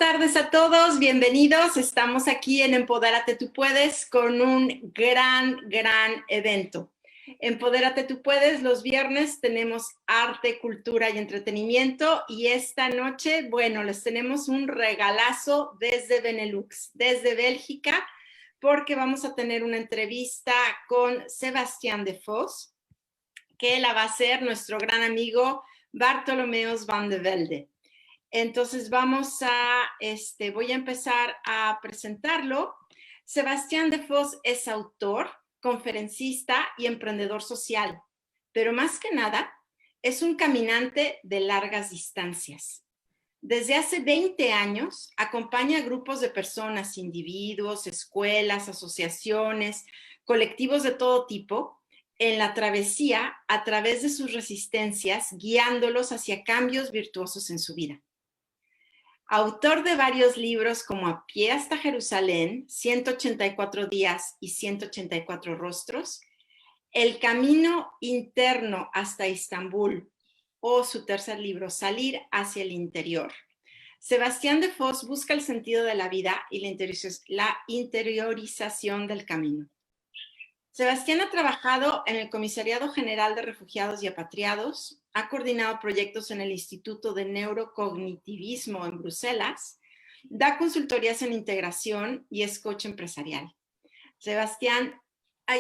tardes a todos, bienvenidos. Estamos aquí en Empodérate Tú Puedes con un gran evento. Empodérate Tú Puedes, los viernes tenemos arte, cultura y entretenimiento y esta noche, bueno, les tenemos un regalazo desde Benelux, desde Bélgica, porque vamos a tener una entrevista con Sebastián de Vos, que la va a hacer nuestro gran amigo Bartolomeus van de Velde. Entonces voy a empezar a presentarlo. Sebastián de Vos es autor, conferencista y emprendedor social, pero más que nada es un caminante de largas distancias. Desde hace 20 años acompaña a grupos de personas, individuos, escuelas, asociaciones, colectivos de todo tipo en la travesía a través de sus resistencias, guiándolos hacia cambios virtuosos en su vida. Autor de varios libros como A pie hasta Jerusalén, 184 días y 184 rostros, El camino interno hasta Estambul o su tercer libro, Salir hacia el interior. Sebastián de Vos busca el sentido de la vida y la interiorización del camino. Sebastián ha trabajado en el Comisariado General de Refugiados y Apatriados, ha coordinado proyectos en el Instituto de Neurocognitivismo en Bruselas, da consultorías en integración y es coach empresarial. Sebastián,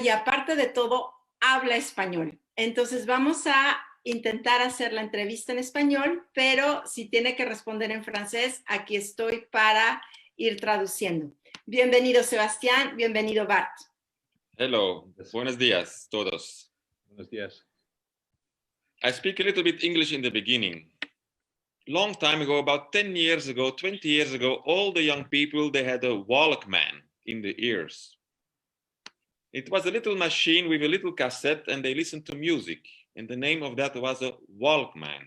y aparte de todo, habla español. Entonces vamos a intentar hacer la entrevista en español, pero si tiene que responder en francés, aquí estoy para ir traduciendo. Bienvenido, Sebastián. Bienvenido, Bart. Hello, buenos días todos. Buenos días. I speak a little bit English in the beginning. Long time ago, about 10 years ago, 20 years ago, all the young people, they had a Walkman in the ears. It was a little machine with a little cassette and they listened to music. And the name of that was a Walkman.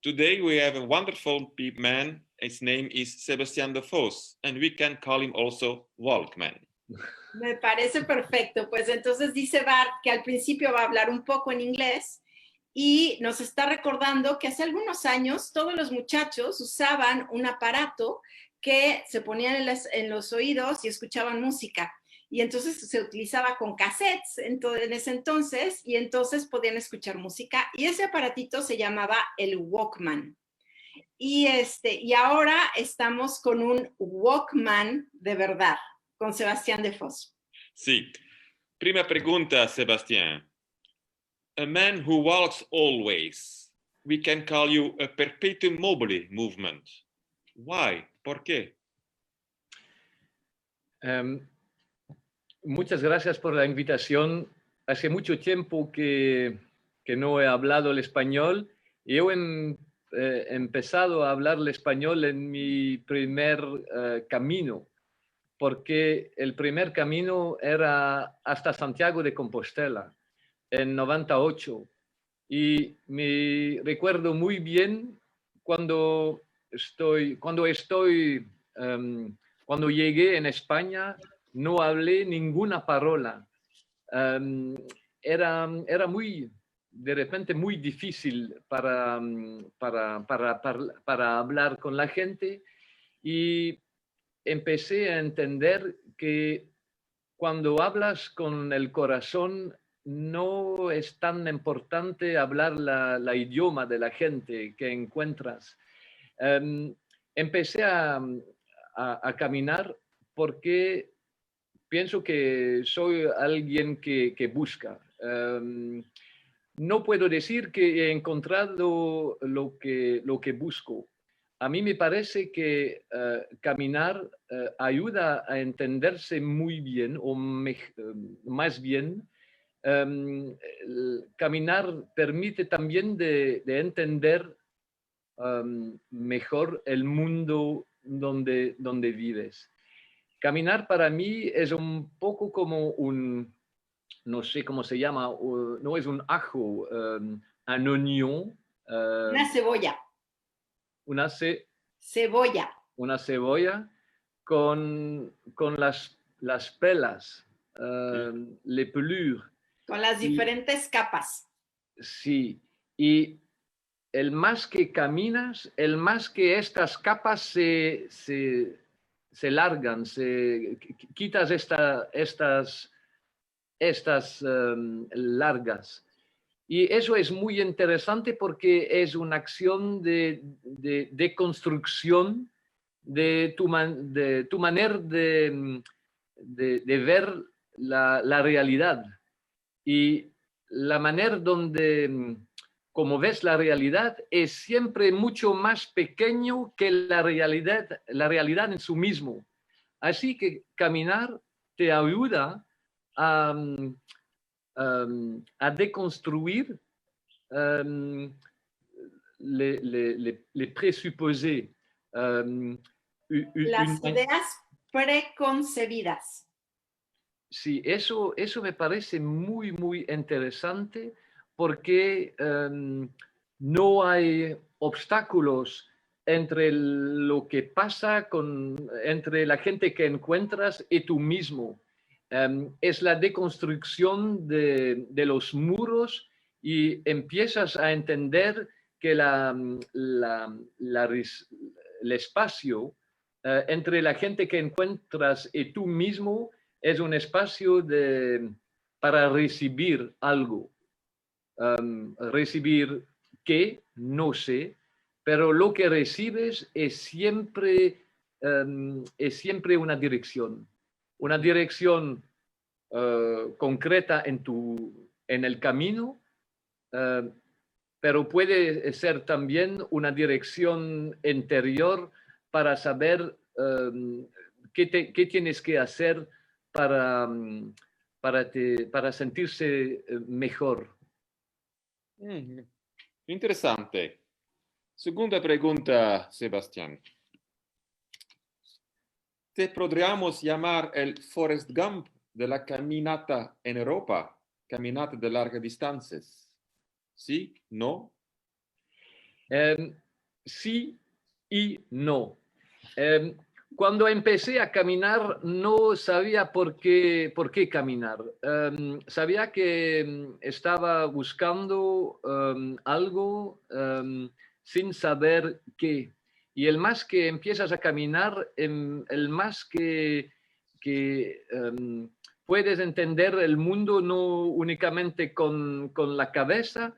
Today we have a wonderful man. His name is Sebastián de Vos, and we can call him also Walkman. Me parece perfecto. Pues entonces dice Bart que al principio va a hablar un poco en inglés y nos está recordando que hace algunos años todos los muchachos usaban un aparato que se ponían en los oídos y escuchaban música. Y entonces se utilizaba con cassettes en ese entonces y entonces podían escuchar música. Y ese aparatito se llamaba el Walkman. Y ahora estamos con un Walkman de verdad, con Sebastián de Vos. Sí. Prima pregunta, Sebastián. A man who walks always, we can call you a perpetuum mobile movement. Why? ¿Por qué? Muchas gracias por la invitación. Hace mucho tiempo que no he hablado el español. Yo he empezado a hablar el español en mi primer camino, porque el primer camino era hasta Santiago de Compostela en 98. Y me recuerdo muy bien cuando llegué en España, no hablé ninguna palabra. Era muy, de repente, muy difícil para hablar con la gente y empecé a entender que cuando hablas con el corazón no es tan importante hablar la idioma de la gente que encuentras. Empecé a caminar porque pienso que soy alguien que busca. No puedo decir que he encontrado lo que busco. A mí me parece que caminar ayuda a entenderse muy bien, o más bien, caminar permite también de entender mejor el mundo donde vives. Caminar para mí es un poco como no sé cómo se llama, no es un ajo, un oignon. Una cebolla. Cebolla. Una cebolla con las pelas, les pelures. Con las diferentes capas. Sí, y el más que caminas, el más que estas capas se largan, quitas estas largas. Y eso es muy interesante porque es una acción de construcción de tu manera de ver la realidad. Y la manera donde, como ves la realidad, es siempre mucho más pequeño que la realidad en sí mismo. Así que caminar te ayuda a déconstruire les présupposés. Las ideas preconcebidas. Sí, eso me parece muy, muy interesante porque no hay obstáculos entre lo que pasa entre la gente que encuentras y tú mismo. Es la deconstrucción de los muros y empiezas a entender que el espacio entre la gente que encuentras y tú mismo es un espacio para recibir algo. Recibir qué, no sé, pero lo que recibes es siempre una dirección. Una dirección concreta en el camino, pero puede ser también una dirección interior para saber qué tienes que hacer para sentirse mejor. Interesante. Segunda pregunta, Sebastián. ¿Te podríamos llamar el Forrest Gump de la caminata en Europa? Caminata de largas distancias. ¿Sí? ¿No? Sí y no. Cuando empecé a caminar no sabía por qué caminar. Sabía que estaba buscando algo sin saber qué. Y el más que empiezas a caminar, el más que puedes entender el mundo no únicamente con la cabeza,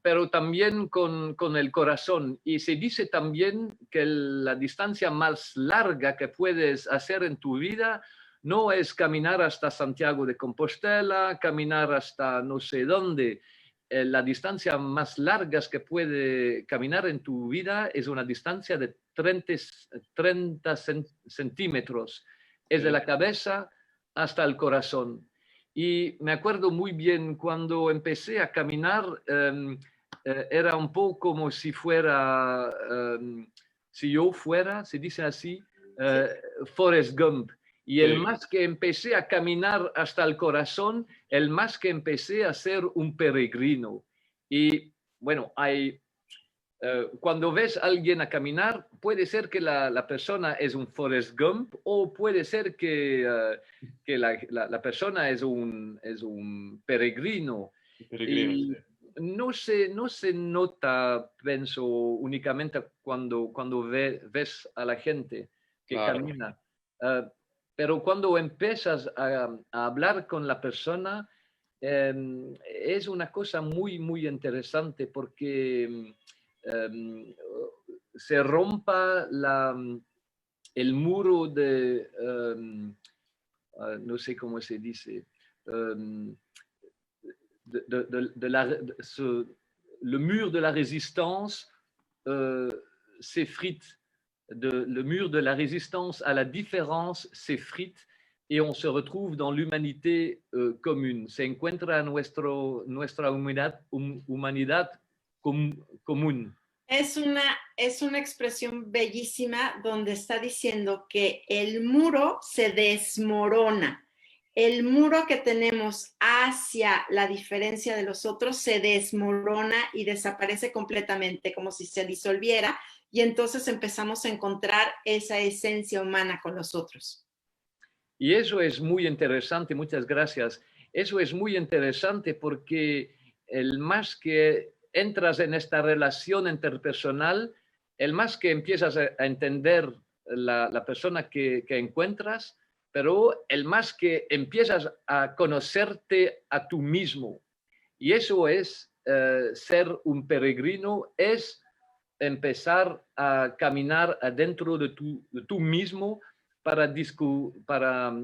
pero también con el corazón. Y se dice también que la distancia más larga que puedes hacer en tu vida no es caminar hasta Santiago de Compostela, caminar hasta no sé dónde. La distancia más larga que puede caminar en tu vida es una distancia de 30 centímetros. Es de la cabeza hasta el corazón. Y me acuerdo muy bien cuando empecé a caminar, era un poco como si fuera, si yo fuera, se dice así, Forrest Gump. Y el más que empecé a caminar hasta el corazón, el más que empecé a ser un peregrino. Y bueno, cuando ves a alguien a caminar, puede ser que la persona es un Forrest Gump o puede ser que la persona es un peregrino. Peregrino, Y no se nota, pienso, únicamente cuando ves a la gente que claro. camina. Pero cuando empiezas a hablar con la persona, es una cosa muy, muy interesante porque se rompa el muro no sé cómo se dice, le mur de la résistance s'effrite, le mur de la résistance à la différence s'effrite et on se retrouve dans l'humanité commune. Se encuentra nuestra humanidad común. Es una expresión bellísima donde está diciendo que el muro se desmorona. El muro que tenemos hacia la diferencia de los otros se desmorona y desaparece completamente, como si se disolviera, y entonces empezamos a encontrar esa esencia humana con los otros. Y eso es muy interesante, muchas gracias. Eso es muy interesante porque el más que entras en esta relación interpersonal, el más que empiezas a entender la persona que encuentras, pero el más que empiezas a conocerte a tú mismo. Y eso es ser un peregrino, es empezar a caminar adentro de tú mismo para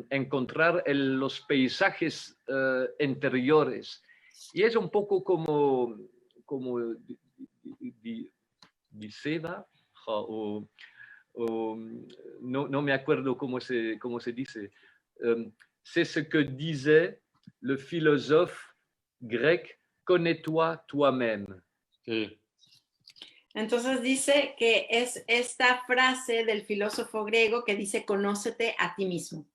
encontrar los paisajes interiores. Y es un poco como Diceva, o no me acuerdo cómo se dice. C'est ce que disait le philosophe grec, connais-toi toi-même. Sí. Entonces dice que es esta frase del filósofo griego que dice, conócete a ti mismo.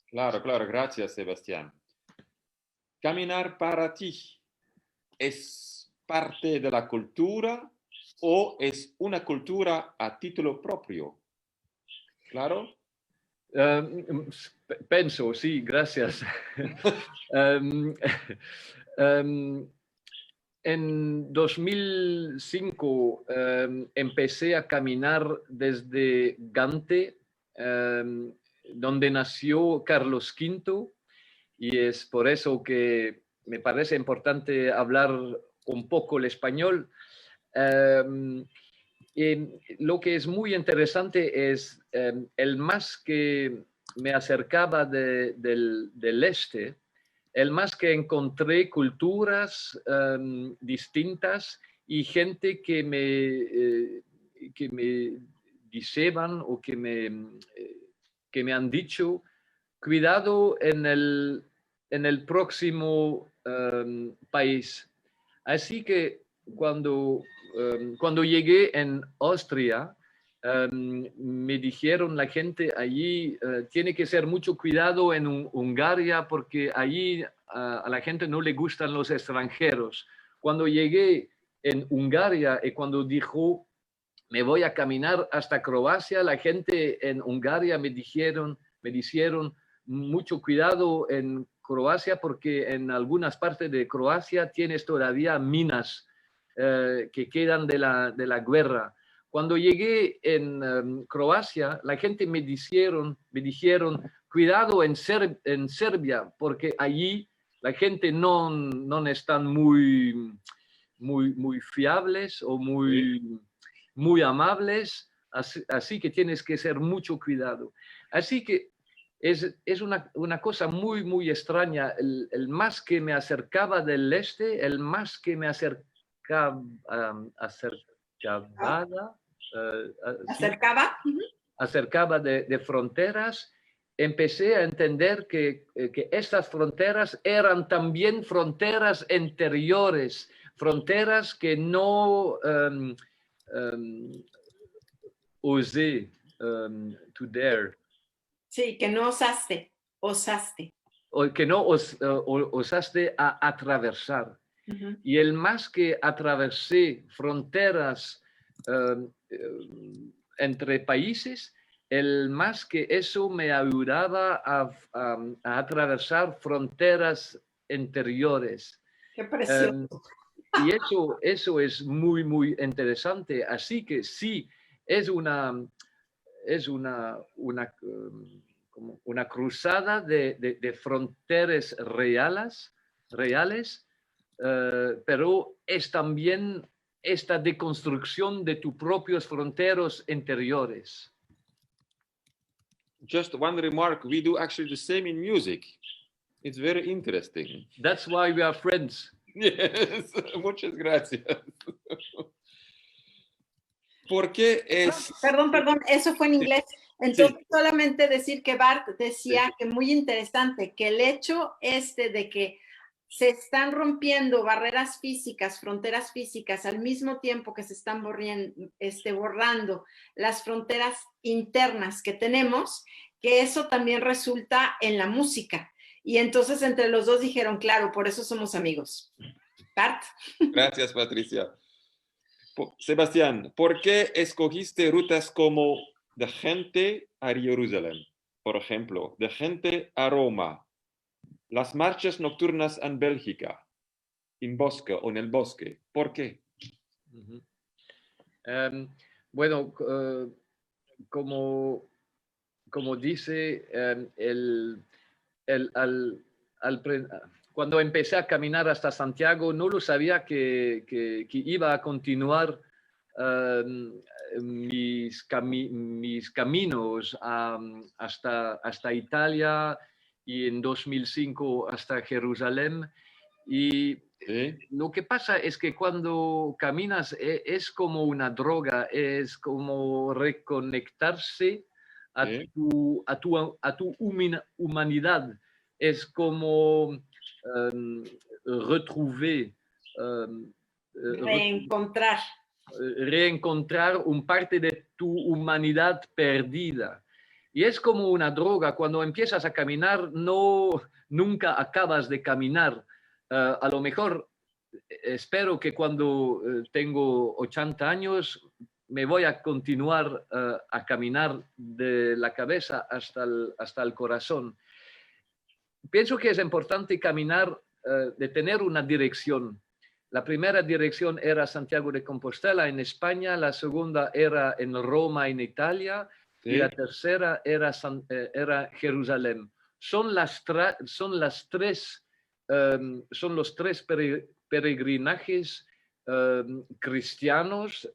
Claro, claro, gracias, Sebastián. Caminar para ti es parte de la cultura o es una cultura a título propio. ¿Claro? Penso, sí, gracias. En 2005 empecé a caminar desde Gante, donde nació Carlos V, y es por eso que me parece importante hablar un poco el español. Lo que es muy interesante es el más que me acercaba del este, el más que encontré culturas distintas y gente que me diceban o que me han dicho, cuidado en el próximo país. Así que cuando llegué en Austria, me dijeron la gente allí, tiene que ser mucho cuidado en Hungría porque allí a la gente no le gustan los extranjeros. Cuando llegué en Hungría y cuando dijo, me voy a caminar hasta Croacia, la gente en Hungría me dijeron, mucho cuidado en Croacia porque en algunas partes de Croacia tienes todavía minas que quedan de la guerra. Cuando llegué en Croacia, la gente me dijeron, cuidado en Serbia, porque allí la gente no están muy fiables o muy amables, así que tienes que ser mucho cuidado. Así que es una cosa muy extraña. El más que me acercaba del este, el más que me acercaba de fronteras, empecé a entender que estas fronteras eran también fronteras interiores, fronteras que no osé to dare. Sí, que no osaste. O que no osaste a atravesar. Uh-huh. Y el más que atravesé fronteras entre países, el más que eso me ayudaba a atravesar fronteras interiores. Qué precioso. Y eso es muy interesante. Así que sí, es una cruzada de fronteras reales, pero es también esta deconstrucción de tus propios fronteras interiores. Just one remark, we do actually the same in music. It's very interesting. That's why we are friends. Yes, muchas gracias. ¿Por qué es...? Perdón, eso fue en inglés. Entonces, sí. Solamente decir que Bart decía que muy interesante, que el hecho de que se están rompiendo barreras físicas, fronteras físicas, al mismo tiempo que se están borrando las fronteras internas que tenemos, que eso también resulta en la música. Y entonces entre los dos dijeron, claro, por eso somos amigos. Bart. Gracias, Patricia. Sebastián, ¿por qué escogiste rutas como de Gente a Jerusalén, por ejemplo, de Gente a Roma, las marchas nocturnas en Bélgica, in bosque o en el bosque. ¿Por qué? Ujú. Bueno, como, como dice, el- al, al pre- cuando empecé a caminar hasta Santiago, no lo sabía que iba a continuar mis caminos hasta Italia y en 2005 hasta Jerusalén. Y Sí, lo que pasa es que cuando caminas es como una droga, es como reconectarse a sí, tu humanidad, es como retrouver, um, Reencontrar. reencontrar un parte de tu humanidad perdida. Y es como una droga, cuando empiezas a caminar, nunca acabas de caminar. A lo mejor espero que cuando tengo 80 años me voy a continuar a caminar de la cabeza hasta el corazón. Pienso que es importante caminar, de tener una dirección. La primera dirección era Santiago de Compostela en España, la segunda era en Roma en Italia y la sí. tercera era Jerusalén. Son los tres peregrinajes cristianos,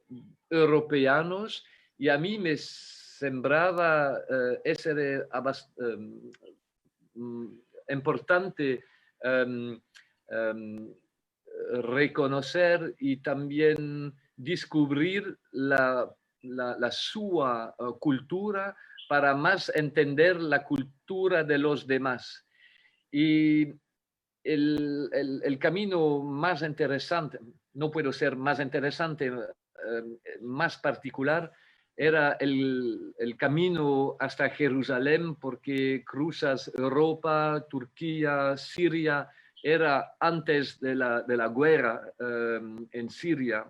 europeanos, y a mí me sembraba importante um, um, reconocer y también descubrir la sua cultura para más entender la cultura de los demás. Y el camino más interesante, no puedo ser más interesante, más particular, era el camino hasta Jerusalén, porque cruzas Europa, Turquía, Siria, era antes de la guerra en Siria.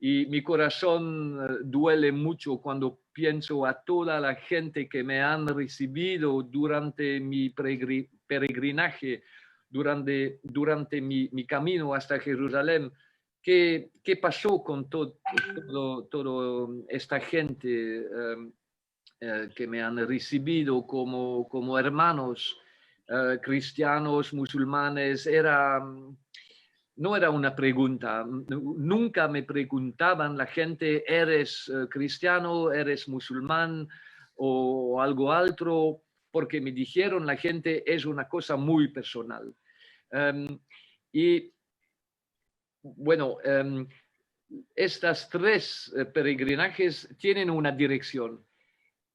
Y mi corazón duele mucho cuando pienso a toda la gente que me han recibido durante mi peregrinaje, durante mi camino hasta Jerusalén. ¿Qué pasó con toda esta gente que me han recibido como hermanos cristianos, musulmanes? No era una pregunta, nunca me preguntaban la gente, ¿eres cristiano, eres musulmán o algo otro? Porque me dijeron la gente es una cosa muy personal. Y bueno, estas tres peregrinajes tienen una dirección.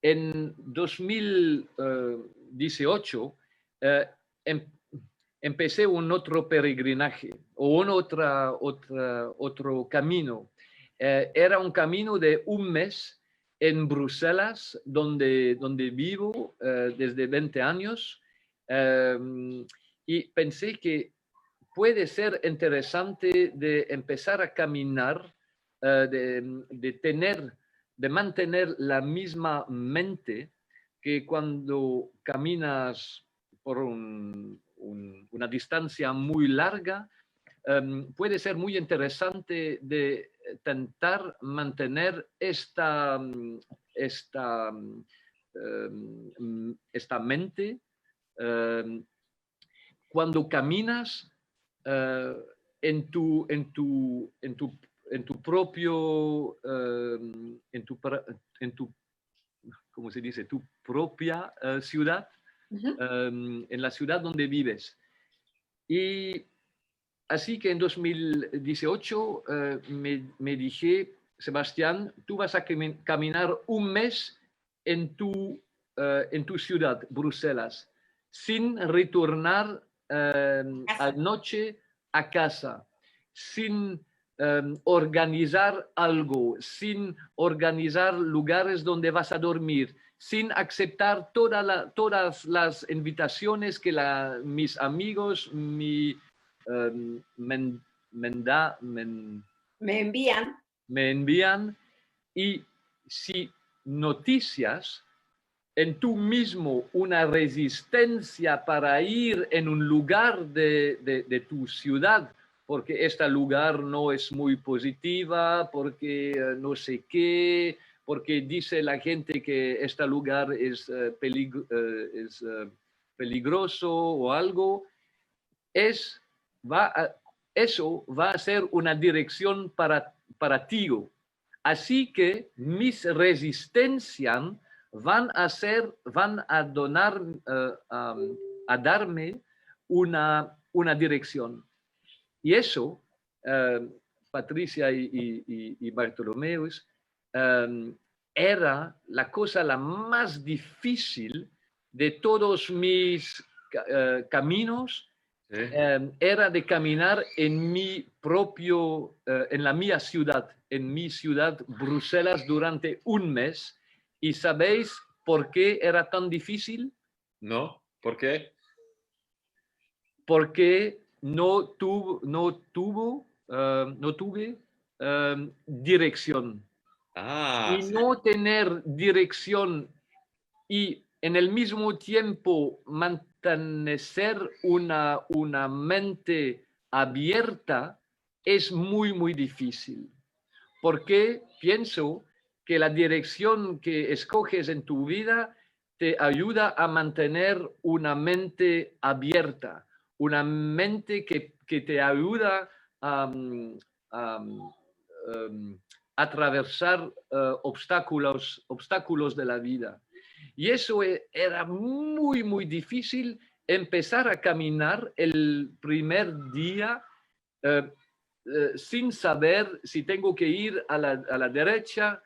En 2018 empecé un otro peregrinaje o otro camino. Era un camino de un mes en Bruselas, donde vivo desde 20 años. Y pensé que puede ser interesante de empezar a caminar, de mantener la misma mente que cuando caminas por una distancia muy larga. Puede ser muy interesante de intentar mantener esta mente cuando caminas en tu propio, ¿cómo se dice? Tu propia ciudad, en la ciudad donde vives. Y así que en 2018 me dije, Sebastián, tú vas a caminar un mes en tu ciudad, Bruselas, sin retornar a noche a casa, sin organizar algo, sin organizar lugares donde vas a dormir, sin aceptar todas las invitaciones que mis amigos, me envían. Me envían. Y si noticias en tú mismo una resistencia para ir en un lugar de tu ciudad porque este lugar no es muy positiva, porque no sé qué, porque dice la gente que este lugar es, peligroso o algo. Eso va a ser una dirección para ti. Así que mis resistencias van a darme una dirección. Y eso, Patricia y Bartolomeo, era la cosa la más difícil de todos mis caminos. Sí. Era de caminar en en la mía ciudad, en mi ciudad, Bruselas, durante un mes. ¿Y sabéis por qué era tan difícil? No, ¿por qué? Porque no tuve dirección. Ah, Y sí. no tener dirección y en el mismo tiempo mantener una mente abierta es muy, muy difícil. Porque pienso que la dirección que escoges en tu vida te ayuda a mantener una mente abierta, una mente que te ayuda a, atravesar obstáculos de la vida. Y eso era muy, muy difícil empezar a caminar el primer día sin saber si tengo que ir a la derecha,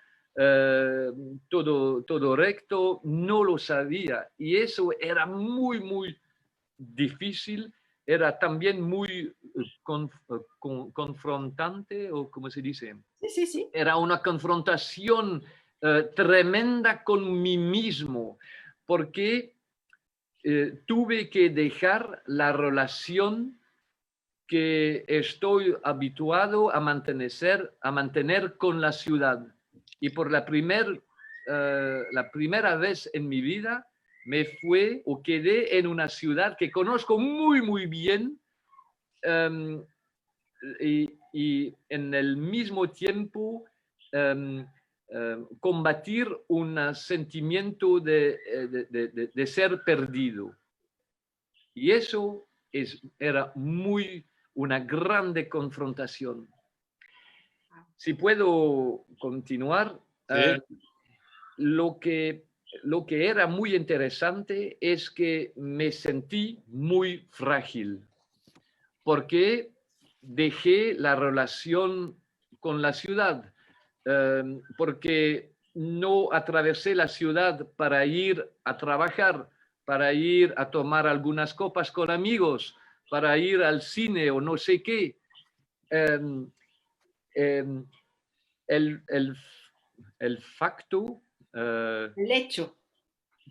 todo recto, no lo sabía. Y eso era muy, muy difícil, era también muy confrontante, o como se dice. Sí, sí, sí. Era una confrontación tremenda con mí mismo, porque tuve que dejar la relación que estoy habituado a mantener con la ciudad. Y por la primera vez en mi vida me fui o quedé en una ciudad que conozco muy, muy bien, y en el mismo tiempo combatir un sentimiento de ser perdido. Y eso era una grande confrontación. Si puedo continuar, Sí. lo que era muy interesante es que me sentí muy frágil, porque dejé la relación con la ciudad, porque no atravesé la ciudad para ir a trabajar, para ir a tomar algunas copas con amigos, para ir al cine o no sé qué. El, facto, El hecho.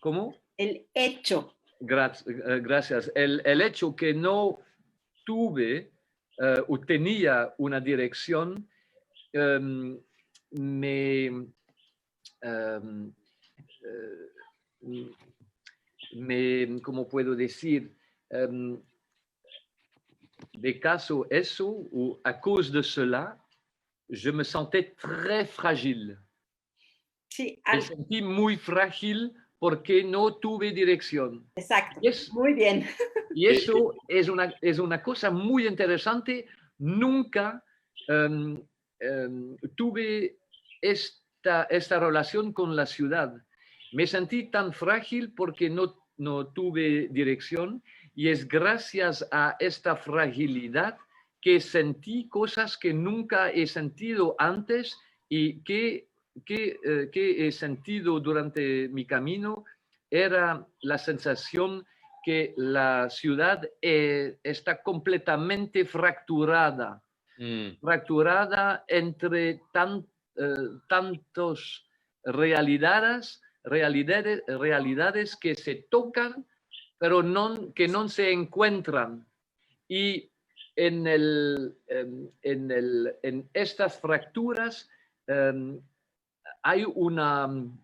¿cómo? El hecho. Gracias. El hecho que no tuve o tenía una dirección ¿cómo puedo decir? De caso eso, ou à cause de cela, je me sentais très fragile. Sí, Me sentí muy frágil porque no tuve dirección. exacto. Y muy bien. Y eso es una cosa muy interesante. Nunca tuve esta relación con la ciudad. Me sentí tan frágil porque no tuve dirección, y es gracias a esta fragilidad que sentí cosas que nunca he sentido antes y que he sentido durante mi camino. Era la sensación que la ciudad está completamente fracturada entre tantos realidades que se tocan, pero que no se encuentran. Y en estas fracturas hay un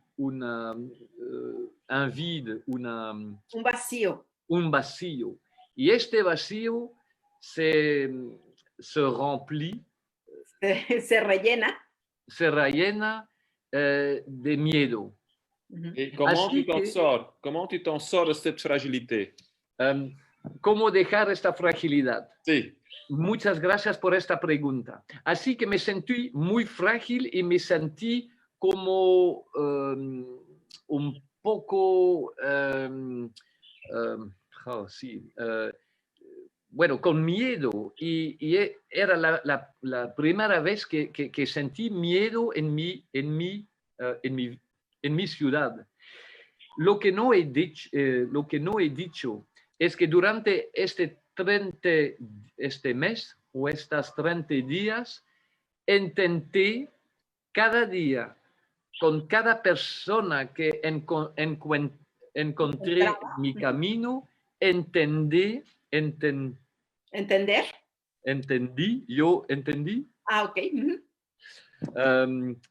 vide, un vacío. un vacío. Y este vacío se se remplit, se rellena. se rellena de miedo. Et comment Así tu t'en que- sors? Comment tu t'en sors de cette fragilité? ¿Cómo dejar esta fragilidad? Sí. Muchas gracias por esta pregunta. Así que me sentí muy frágil y me sentí como un poco, bueno, con miedo. Y era la primera vez que sentí miedo en mi ciudad. Lo que no he dicho es que durante este mes o estas 30 días, intenté cada día con cada persona que encontré mi camino, ¿Entender? yo entendí, Ah, ok.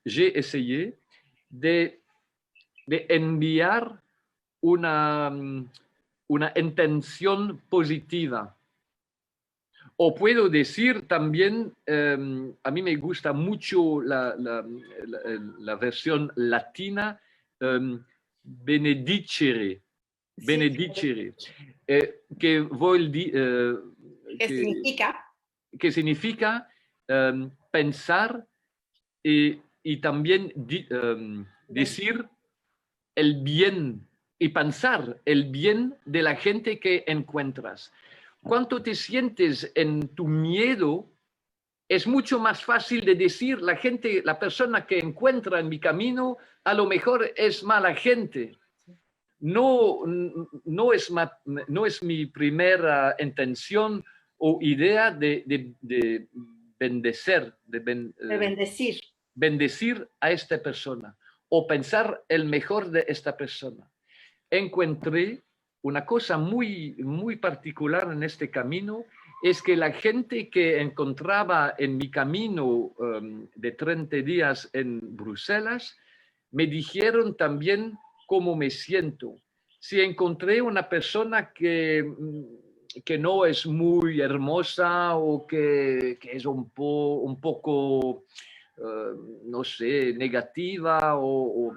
j'ai essayé de enviar una intención positiva. O puedo decir también, a mí me gusta mucho la versión latina, benedicere, benedicere, que ¿Qué significa? Que significa pensar y también decir el bien y pensar el bien de la gente que encuentras. Cuando te sientes en tu miedo, es mucho más fácil de decir la persona que encuentra en mi camino, a lo mejor es mala gente. No es mi primera intención o idea de bendecir, bendecir. Bendecir a esta persona o pensar el mejor de esta persona. Encontré una cosa muy, muy particular en este camino, es que la gente que encontraba en mi camino de 30 días en Bruselas, me dijeron también cómo me siento. Si encontré una persona que no es muy hermosa o que es un poco, no sé, negativa o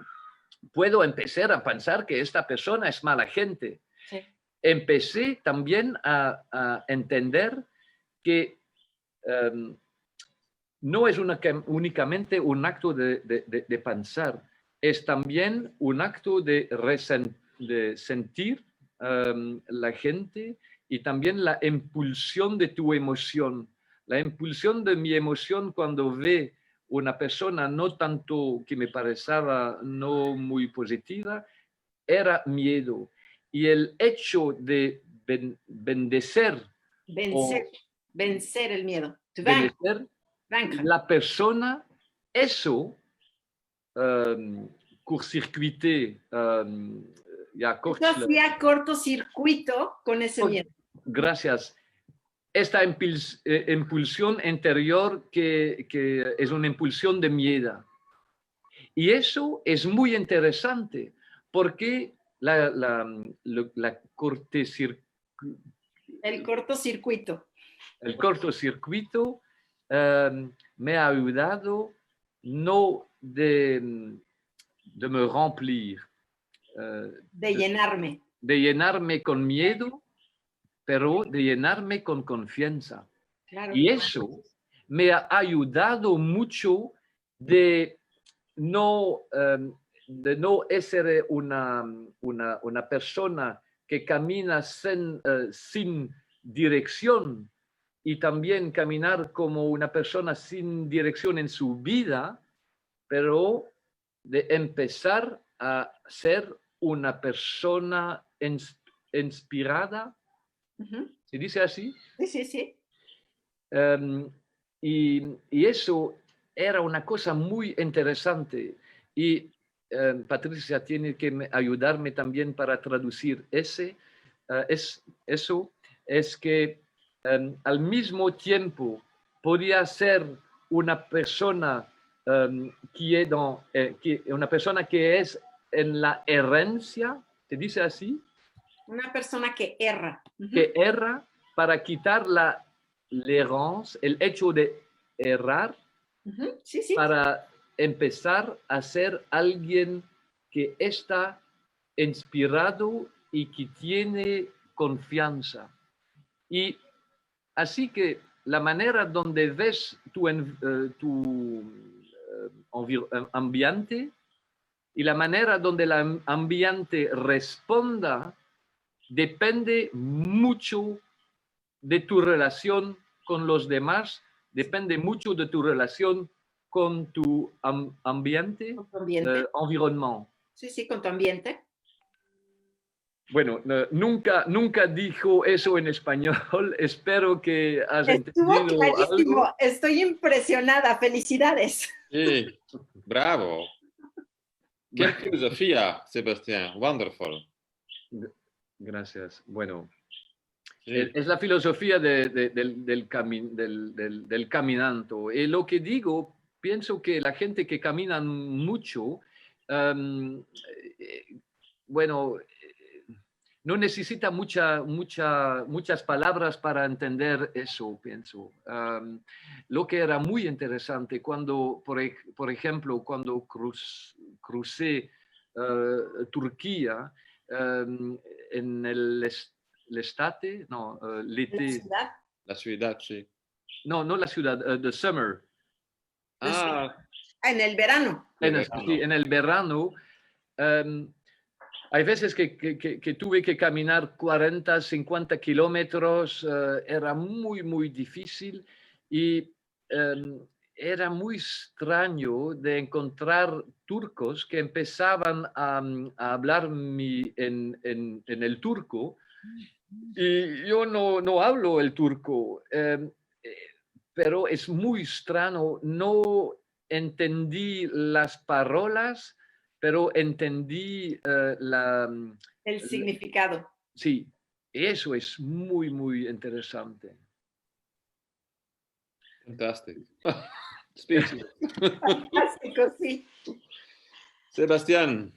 puedo empezar a pensar que esta persona es mala gente. Sí. Empecé también a entender que no es únicamente un acto de pensar, es también un acto de sentir la gente y también la impulsión de tu emoción. La impulsión de mi emoción cuando ve una persona no tanto que me parecía no muy positiva, era miedo. Y el hecho de vencer el miedo. Vencer la persona, eso cortocircuité. Eso hacía cortocircuito con ese miedo. Gracias. Esta impulsión interior que es una impulsión de miedo. Y eso es muy interesante porque el cortocircuito. El cortocircuito me ha ayudado no de me remplir. De llenarme. De llenarme con miedo, pero de llenarme con confianza. Claro. Y eso me ha ayudado mucho de no ser una persona que camina sin dirección y también caminar como una persona sin dirección en su vida, pero de empezar a ser una persona inspirada. ¿Se dice así? Sí, sí, sí. Y eso era una cosa muy interesante. Y Patricia tiene que ayudarme también para traducir eso. Es que al mismo tiempo podía ser una persona una persona que es en la herencia, ¿se dice así? Una persona que erra. Que erra para quitar la l'errance, el hecho de errar, Sí, sí. para empezar a ser alguien que está inspirado y que tiene confianza. Y así que la manera donde ves tu ambiente y la manera donde el ambiente responda depende mucho de tu relación con los demás, depende mucho de tu relación con tu ambiente, Con tu ambiente. environnement. Sí, sí, con tu ambiente. Bueno, nunca dijo eso en español. Espero que has Estuvo entendido clarísimo. algo. Estoy impresionada. Felicidades. Sí, bravo. Qué Bueno, filosofía, Sebastián. Wonderful. gracias. Bueno, Sí. es la filosofía del caminante. Y lo que digo, pienso que la gente que camina mucho, um, bueno, no necesita muchas palabras para entender eso, pienso. Lo que era muy interesante cuando, por ejemplo, cuando crucé Turquía en el estate, no, La l'été, ciudad. La ciudad, sí. no la ciudad, the summer, Ah, En el verano. de sí, verano. en el verano. Hay veces que tuve que caminar 40, 50 kilómetros, era muy difícil y era muy extraño de encontrar turcos que empezaban a hablar en el turco y yo no hablo el turco, pero es muy extraño, no entendí las palabras, pero entendí El significado. sí, eso es muy interesante. Fantastic. Speechless. Fantástico, sí. Sebastián,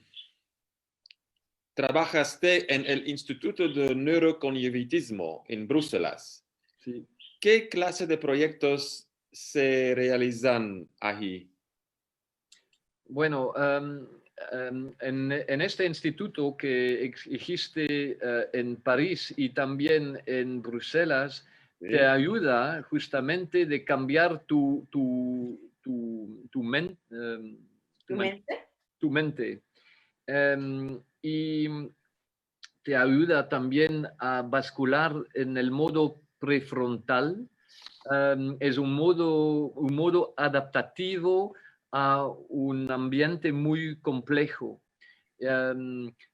trabajaste en el Instituto de Neurocognitismo en Bruselas. Sí. ¿Qué clase de proyectos se realizan allí? Bueno, en este instituto que existe en París y también en Bruselas, Sí. te ayuda justamente de cambiar tu ¿Tu mente? mente. Y te ayuda también a bascular en el modo prefrontal. Es un modo adaptativo a un ambiente muy complejo.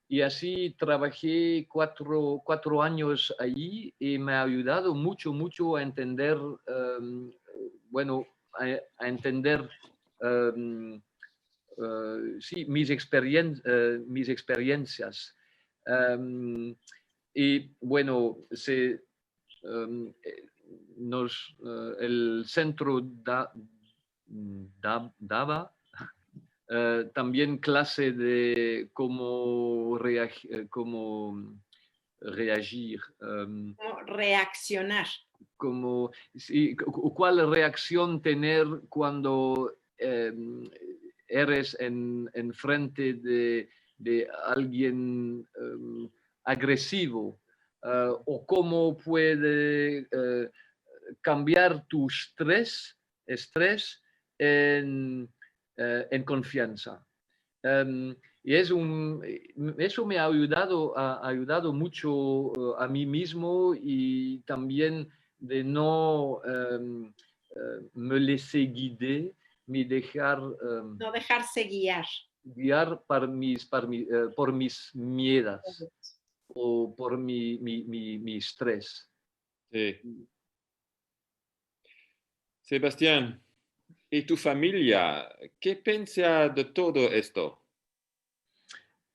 Y así trabajé cuatro años allí y me ha ayudado mucho a entender, bueno, a entender sí, mis experiencias. Y bueno, el centro daba también clase de cómo reagir, ¿Cómo reaccionar? sí, cuál reacción tener cuando eres en frente de alguien agresivo, o cómo puede cambiar tu estrés en confianza. Y eso me ha ayudado mucho a mí mismo y también de no me laisser guider, ni dejar No dejarse guiar. guiar por mis miedos o por mi estrés. Sí. Sebastián, ¿y tu familia? ¿Qué piensa de todo esto?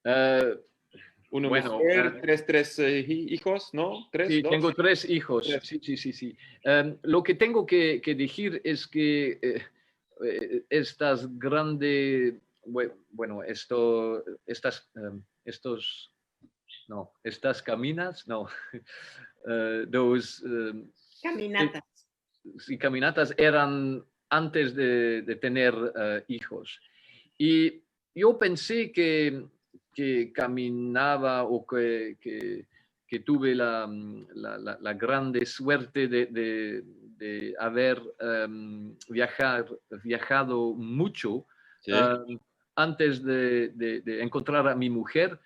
Una Bueno, mujer, tres hijos, ¿no? ¿Tres, sí, dos? tengo 3 hijos. Tres. Sí. Lo que tengo que decir es que estas grandes, bueno, estas caminas, no, those Caminatas. si caminatas eran antes de tener hijos. Y yo pensé que caminaba o que tuve la grande suerte de haber viajado mucho Sí. antes de encontrar a mi mujer,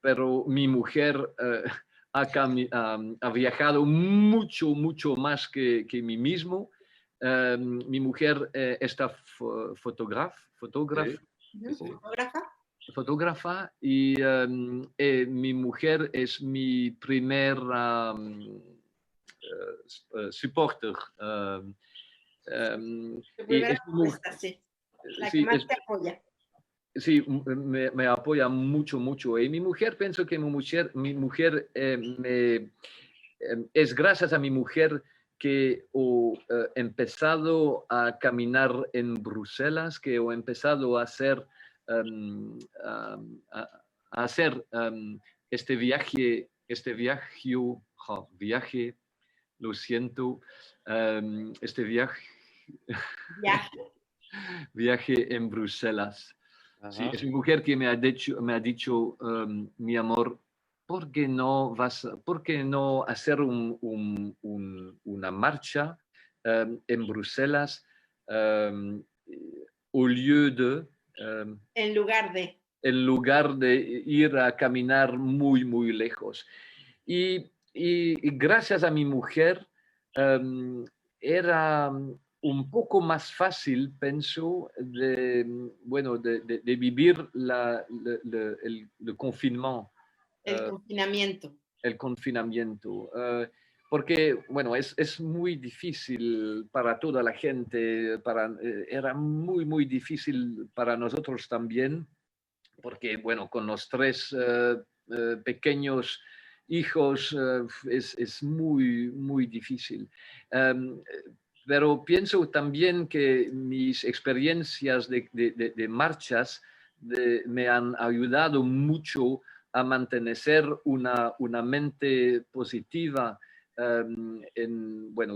pero mi mujer ha viajado mucho, mucho más que mí mismo. Mi mujer está Sí. Sí. ¿Fotógrafa? fotógrafa y mi mujer es mi primer supporter. Tu Y primera respuesta, sí. La que sí, más te apoya. sí, me apoya mucho, mucho. Y mi mujer, pienso que mi mujer es gracias a mi mujer que he empezado a caminar en Bruselas, que he empezado a hacer, a hacer este viaje, lo siento, este Viaje. viaje en Bruselas. Sí, Ajá. es mi mujer que me ha dicho, mi amor, ¿por qué no hacer una marcha en Bruselas um, um, En lugar de. en lugar de ir a caminar muy, muy lejos? Y gracias a mi mujer era un poco más fácil, pienso, de vivir el confinamiento. El confinamiento. El confinamiento. Porque, bueno, es muy difícil para toda la gente, era muy, muy difícil para nosotros también, porque, bueno, con los tres pequeños hijos es muy, muy difícil. Um, pero pienso también que mis experiencias de marchas me han ayudado mucho a mantener una mente positiva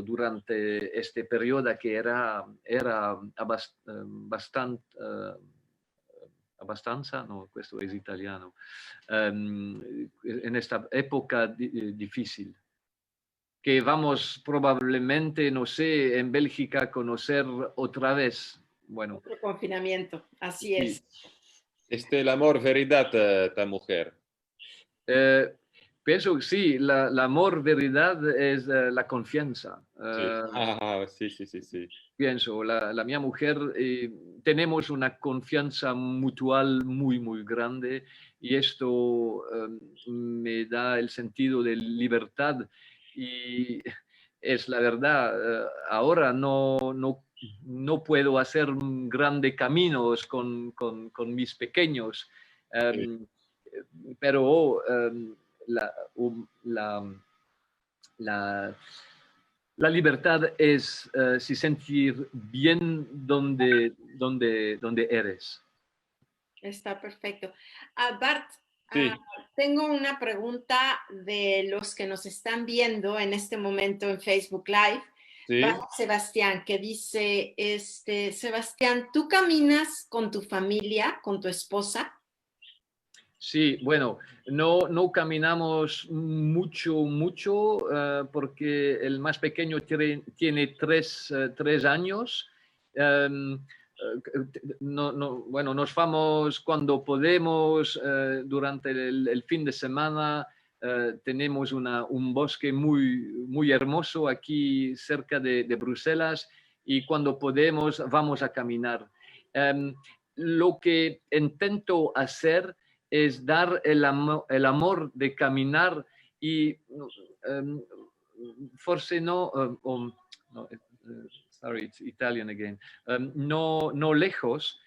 durante este periodo que era bastante abbastanza, no, questo es italiano, en esta época difícil, que vamos probablemente, no sé, en Bélgica a conocer otra vez. Bueno, Otro confinamiento. Así sí. es. El amor, veridad, ta mujer. Eh, Pienso que sí, la amor, veridad es la confianza. Sí. Ah, sí, sí, sí, sí. Pienso, la mia mujer, tenemos una confianza mutual muy, muy grande y esto me da el sentido de libertad y es la verdad, ahora no puedo hacer grandes caminos con mis pequeños, Sí. pero la, la, la libertad es si sentir bien donde eres. Está perfecto. Bart, Sí. tengo una pregunta de los que nos están viendo en este momento en Facebook Live. Sí. Va Sebastián, que dice, Sebastián, ¿tú caminas con tu familia, con tu esposa? Sí, bueno, no caminamos mucho, porque el más pequeño tiene 3 años. Bueno, nos vamos cuando podemos, durante el fin de semana. Tenemos un bosque muy, muy hermoso aquí cerca de Bruselas y cuando podemos vamos a caminar. Lo que intento hacer es dar el amor de caminar y forse no, sorry, it's Italian again, no lejos,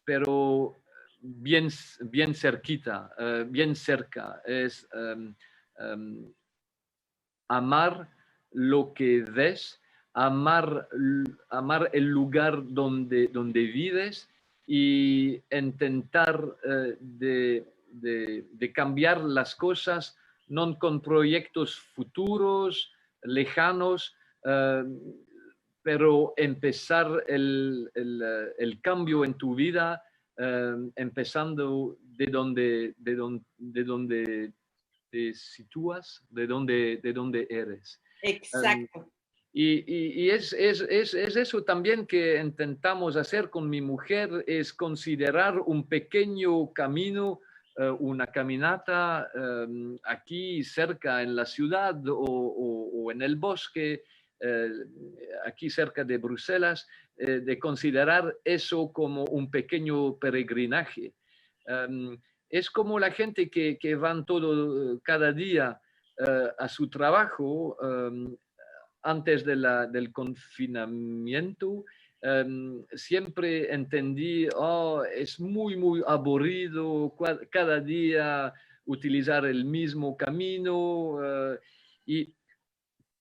pero bien cerquita, bien cerca, es amar lo que ves, amar el lugar donde vives y intentar de cambiar las cosas, no con proyectos futuros, lejanos, pero empezar el cambio en tu vida, empezando de donde te sitúas, de donde eres. Exacto. Y es eso también que intentamos hacer con mi mujer, es considerar un pequeño camino, una caminata aquí cerca en la ciudad o en el bosque, aquí cerca de Bruselas, de considerar eso como un pequeño peregrinaje. Es como la gente que van cada día a su trabajo. Antes del confinamiento, siempre entendí, es muy aburrido cada día utilizar el mismo camino. Y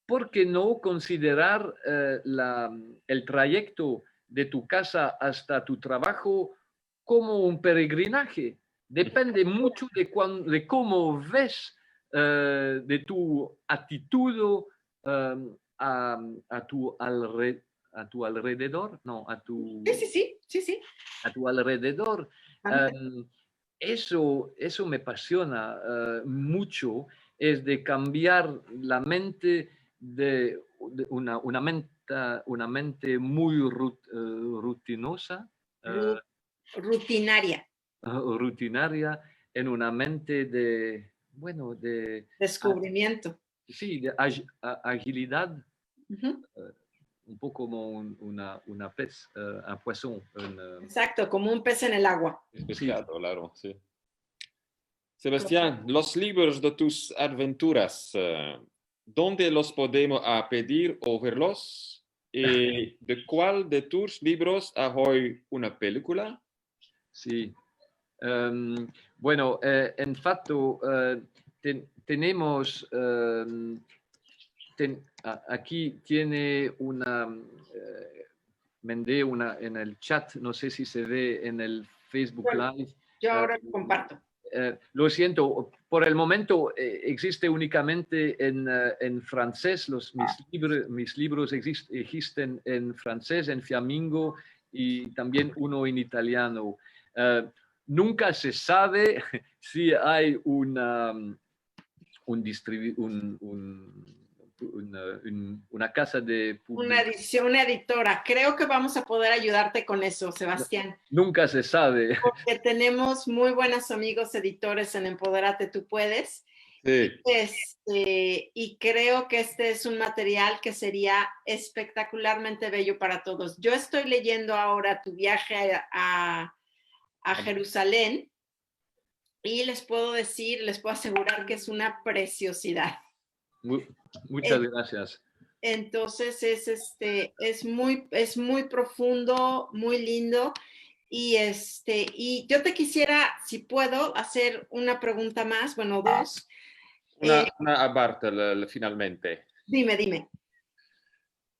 ¿por qué no considerar el trayecto de tu casa hasta tu trabajo como un peregrinaje? Depende mucho de cómo ves, de tu actitud a tu alrededor, no, Sí. a tu alrededor. Ajá. Eso me apasiona mucho, es de cambiar la mente de una mente muy rutinosa, Rutinaria. rutinaria, en una mente de Descubrimiento. sí, de agilidad, Ujú. un poco como una pez, un poisson. Exacto, como un pez en el agua. Es pescado, claro, sí. Sebastián, los libros de tus aventuras, ¿dónde los podemos pedir o verlos? ¿Y de cuál de tus libros hay una película? Sí. Bueno, en facto, tenemos, aquí tiene mandé una en el chat, no sé si se ve en el Facebook Bueno, Live. yo ahora lo comparto. Lo siento, por el momento existe únicamente en francés. Mis libros existen en francés, en fiammingo y también uno en italiano. Nunca se sabe si hay una casa de Una edición, una editora. Creo que vamos a poder ayudarte con eso, Sebastián. Nunca se sabe. Porque tenemos muy buenos amigos editores en Empodérate Tú Puedes. Sí. Y creo que este es un material que sería espectacularmente bello para todos. Yo estoy leyendo ahora Tu viaje a Jerusalén y les puedo asegurar que es una preciosidad. Muchas gracias. Entonces es muy profundo, muy lindo. Y yo te quisiera, si puedo, hacer una pregunta más, bueno, dos. Una a Bartel, finalmente. Dime.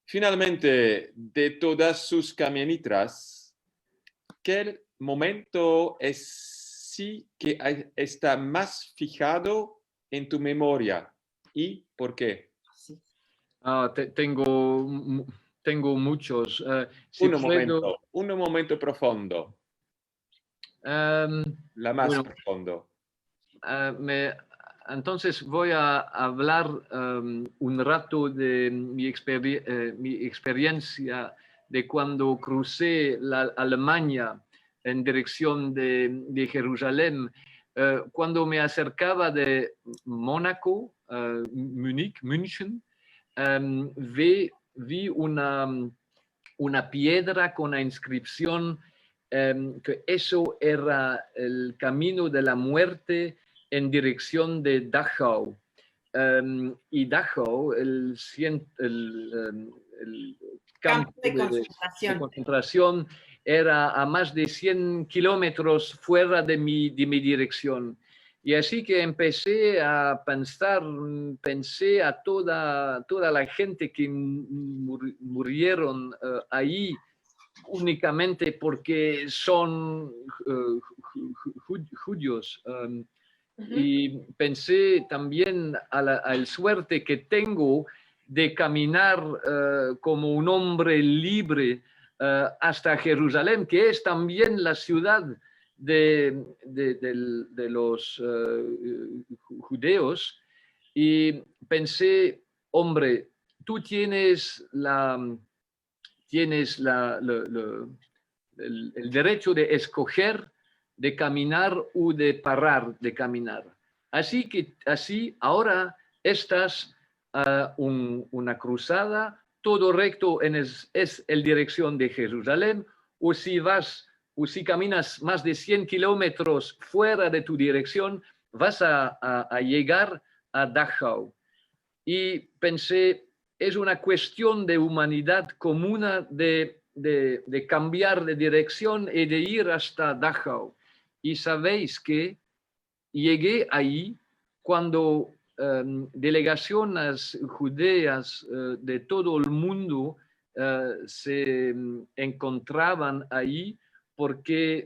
Finalmente, de todas sus caminitras, ¿qué momento es sí que está más fijado en tu memoria y por qué? Sí. Tengo muchos. Un momento profundo. La más profundo. Entonces voy a hablar un rato de mi experiencia de cuando crucé la Alemania en dirección de Jerusalén. Cuando me acercaba de Mónaco, München, vi una piedra con la inscripción que eso era el camino de la muerte en dirección de Dachau. Y Dachau, el campo de concentración, era a más de 100 kilómetros fuera de mi dirección. Y así que empecé a pensé a toda la gente que murieron ahí únicamente porque son judíos. Y pensé también a la suerte que tengo de caminar como un hombre libre hasta Jerusalén, que es también la ciudad de los judeos, y pensé, hombre, tú tienes el derecho de escoger de caminar o de parar de caminar. Así ahora estás una cruzada, todo recto es el dirección de Jerusalén, o si caminas más de 100 kilómetros fuera de tu dirección, vas a llegar a Dachau. Y pensé, es una cuestión de humanidad común de cambiar de dirección y de ir hasta Dachau. Y sabéis que llegué ahí cuando delegaciones judeas de todo el mundo se encontraban ahí porque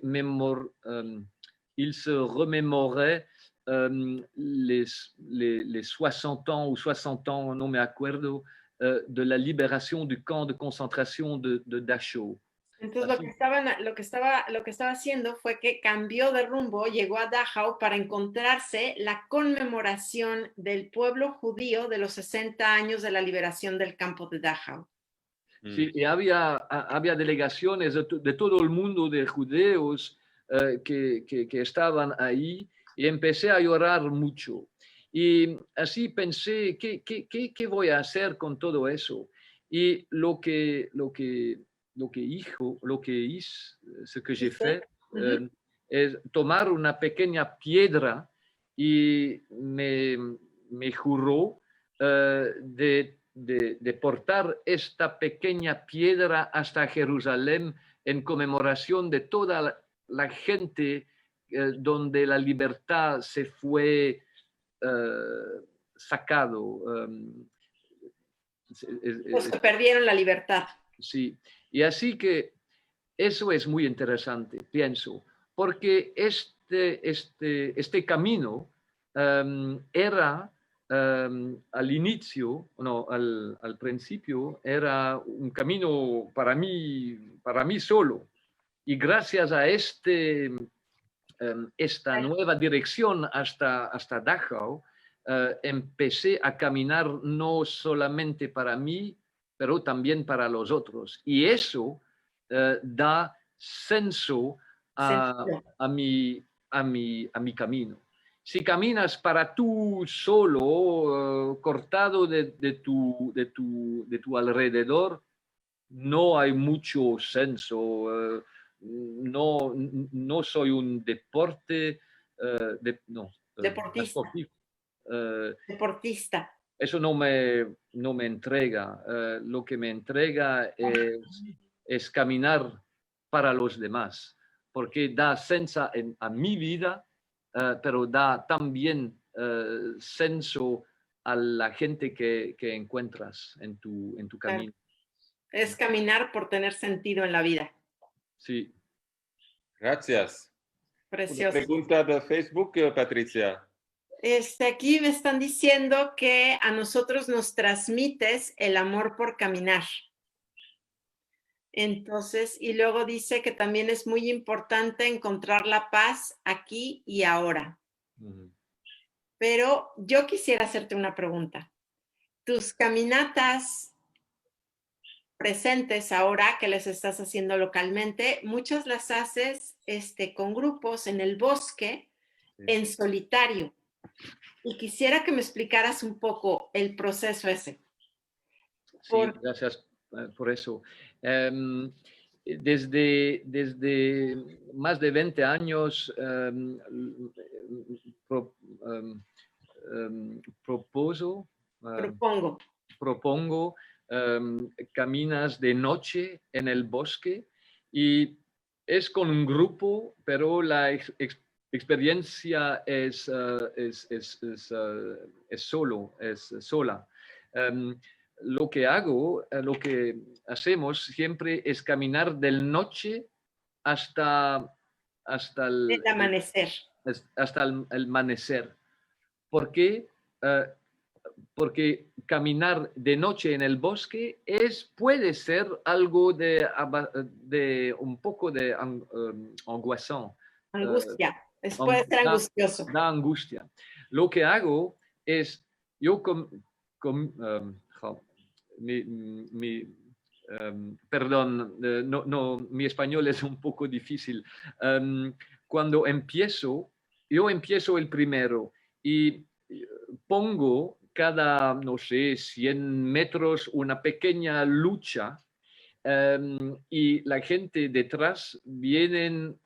ils se remémoraient les 60 ans ou 60 ans, no me acuerdo, de la libération du camp de concentración de Dachau. Entonces lo que estaba haciendo fue que cambió de rumbo, llegó a Dachau para encontrarse la conmemoración del pueblo judío de los 60 años de la liberación del campo de Dachau. Sí, y había delegaciones de todo el mundo de judeos que estaban ahí, y empecé a llorar mucho. Y así pensé, ¿qué voy a hacer con todo eso? Y lo que hice, ce que j'ai fait, es tomar una pequeña piedra y me juró de portar esta pequeña piedra hasta Jerusalén en conmemoración de toda la gente donde la libertad se fue sacado. Los que perdieron la libertad. Sí, y así que eso es muy interesante, pienso, porque este camino era al inicio, no, al principio, era un camino para mí solo. Y gracias a esta nueva dirección hasta Dachau, empecé a caminar no solamente para mí, pero también para los otros. Y eso da senso a mi camino. Si caminas para tú solo, cortado de tu alrededor, no hay mucho senso. No soy un deportista. Eso no me entrega. Lo que me entrega es caminar para los demás, porque da senso a mi vida, pero da también senso a la gente que encuentras en tu camino. Es caminar por tener sentido en la vida. Sí. Gracias. Precioso. Una pregunta de Facebook, Patricia. Aquí me están diciendo que a nosotros nos transmites el amor por caminar. Entonces, y luego dice que también es muy importante encontrar la paz aquí y ahora. Pero yo quisiera hacerte una pregunta. Tus caminatas presentes ahora que les estás haciendo localmente, muchas las haces con grupos en el bosque, en solitario. Y quisiera que me explicaras un poco el proceso ese. Sí, gracias por eso. Desde más de 20 años propongo caminas de noche en el bosque, y es con un grupo, pero la experiencia es sola. Lo que hacemos siempre es caminar del noche hasta el amanecer. Hasta el amanecer. Porque porque caminar de noche en el bosque puede ser algo de un poco de angoissant. Angustia. Puede ser angustioso. Da angustia. Lo que hago es, yo perdón, mi español es un poco difícil. Cuando yo empiezo el primero y pongo cada, no sé, 100 metros una pequeña lucha y la gente detrás vienen...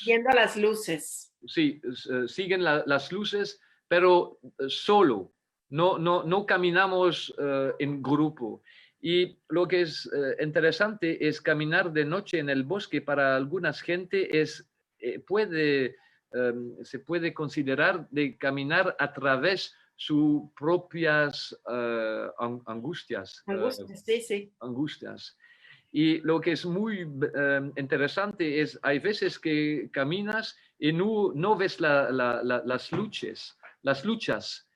Viendo las luces. Sí, siguen las luces, pero solo. No caminamos en grupo. Y lo que es interesante es caminar de noche en el bosque para algunas gente se puede considerar de caminar a través sus propias angustias. Angustias, sí, sí. Angustias. Y lo que es muy interesante es, hay veces que caminas y no ves las luces. Las luces.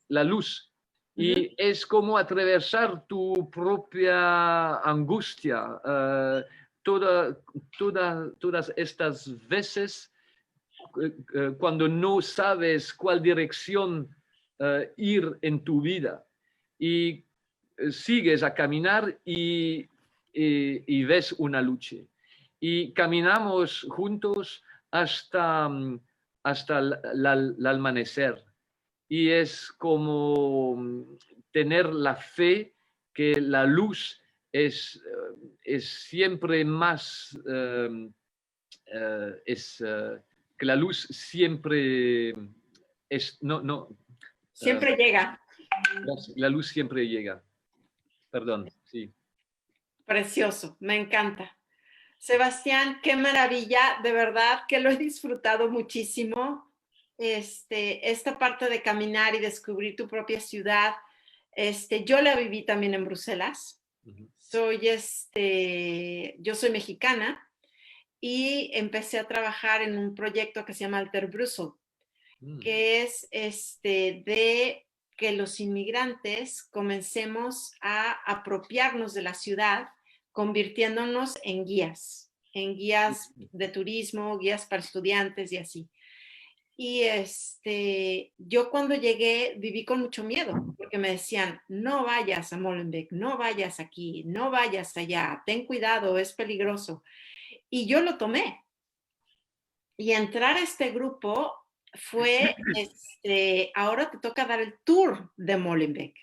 La luz. Y es como atravesar tu propia angustia. Todas estas veces, cuando no sabes cuál dirección ir en tu vida. Y sigues a caminar y ves una lucha. Y caminamos juntos hasta el amanecer. Y es como tener la fe que la luz es siempre más, que la luz siempre es, siempre llega. La luz siempre llega. Perdón, sí. Precioso, me encanta. Sebastián, qué maravilla, de verdad que lo he disfrutado muchísimo. Esta parte de caminar y descubrir tu propia ciudad, yo la viví también en Bruselas. Yo soy mexicana y empecé a trabajar en un proyecto que se llama Alter Brussel, que es de que los inmigrantes comencemos a apropiarnos de la ciudad, convirtiéndonos en guías de turismo, guías para estudiantes y así. Y yo cuando llegué viví con mucho miedo, porque me decían, no vayas a Molenbeek, no vayas aquí, no vayas allá, ten cuidado, es peligroso. Y yo lo tomé. Y entrar a este grupo fue, ahora te toca dar el tour de Molenbeek.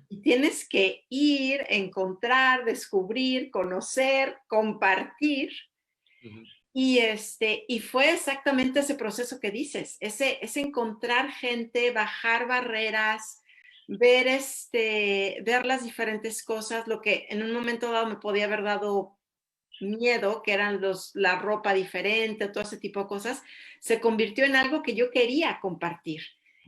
Y tienes que ir, encontrar, descubrir, conocer, compartir. Y fue exactamente ese proceso que dices, ese encontrar gente, bajar barreras, ver las diferentes cosas, lo que en un momento dado me podía haber dado miedo, que eran la ropa diferente, todo ese tipo de cosas, se convirtió en algo que yo quería compartir.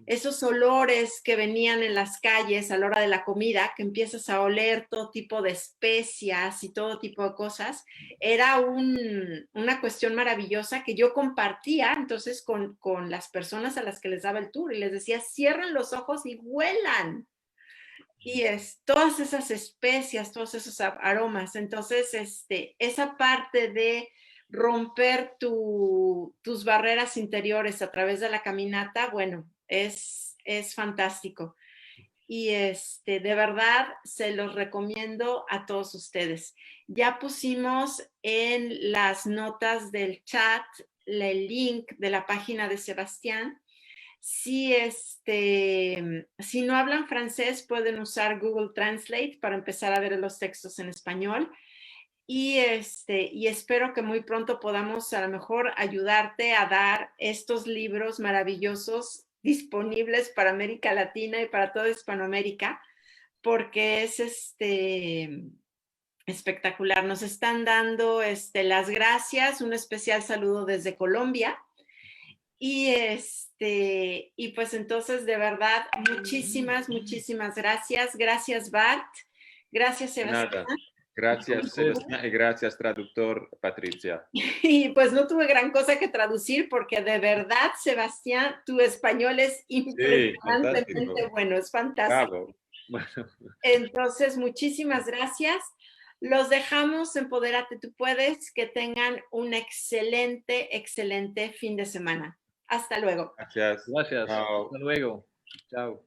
Esos olores que venían en las calles a la hora de la comida, que empiezas a oler todo tipo de especias y todo tipo de cosas, era una cuestión maravillosa que yo compartía entonces con las personas a las que les daba el tour y les decía, cierren los ojos y huelan. Y todas esas especias, todos esos aromas. Entonces, esa parte de romper tus barreras interiores a través de la caminata, bueno, es fantástico. Y de verdad se los recomiendo a todos ustedes. Ya pusimos en las notas del chat el link de la página de Sebastián. Si no hablan francés, pueden usar Google Translate para empezar a ver los textos en español. Y espero que muy pronto podamos a lo mejor ayudarte a dar estos libros maravillosos disponibles para América Latina y para toda Hispanoamérica, porque es espectacular. Nos están dando las gracias, un especial saludo desde Colombia. Y pues entonces, de verdad, muchísimas gracias. Gracias, Bart. Gracias, Sebastián. Gracias, Sebastián, y gracias, traductor Patricia. Y pues no tuve gran cosa que traducir porque de verdad, Sebastián, tu español es impresionantemente fantástico. bueno, es fantástico. Bravo. Entonces, muchísimas gracias. Los dejamos, Empodérate Tú Puedes, que tengan un excelente, excelente fin de semana. Hasta luego. Gracias. Gracias. Chao. Hasta luego. Chao.